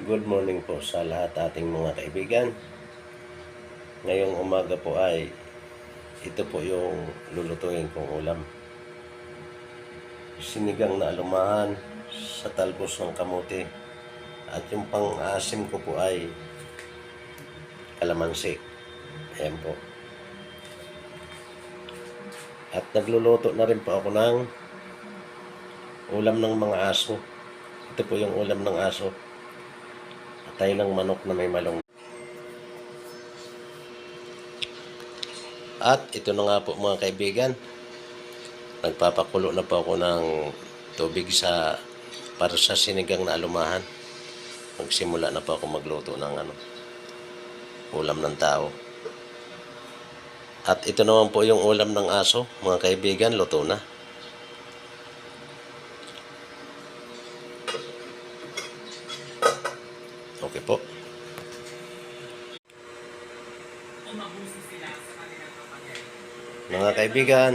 Good morning po sa lahat ating mga kaibigan. Ngayong umaga po ay ito po yung lulutuin kong ulam. Sinigang na alumahan sa talbos ng kamote. At yung pang-asim ko po ay kalamansi. Ayan po. At nagluluto na rin po ako ng ulam ng mga aso. Ito po yung ulam ng aso. Atay ng manok na may malong. At ito na nga po mga kaibigan. Nagpapakulo na po ako ng tubig para sa sinigang na alumahan. Magsimula na po ako magluto ng ulam ng tao. At ito naman po yung ulam ng aso, mga kaibigan, luto na. Okay po. Mga kaibigan,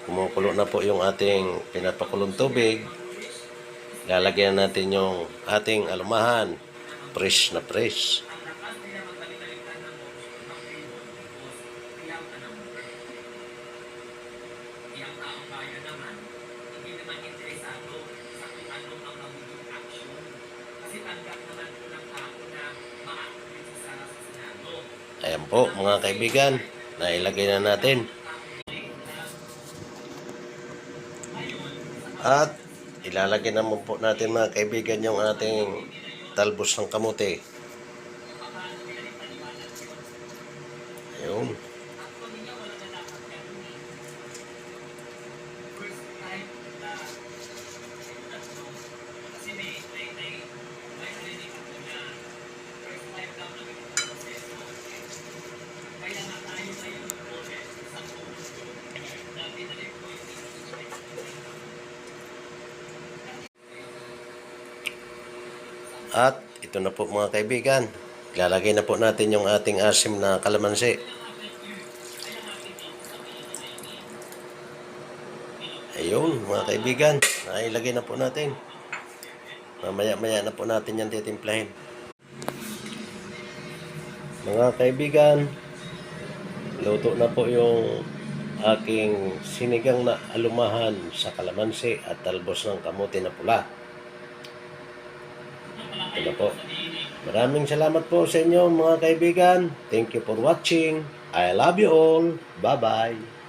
kumukulo na po yung ating pinapakulong tubig. Lalagyan natin yung ating alumahan, fresh na fresh. Ayan po mga kaibigan, nailagay na natin. At ilalagay naman po natin mga kaibigan yung ating talbos ng kamote. Ayun. At ito na po mga kaibigan, ilalagay na po natin yung ating asim na kalamansi. Ayun mga kaibigan, nailagay na po natin. Mamaya-maya na po natin yan titimplahin. Mga kaibigan, luto na po yung aking sinigang na alumahan sa kalamansi at talbos ng kamote na pula. Ito na po. Maraming salamat po sa inyo mga kaibigan. Thank you for watching. I love you all. Bye-bye.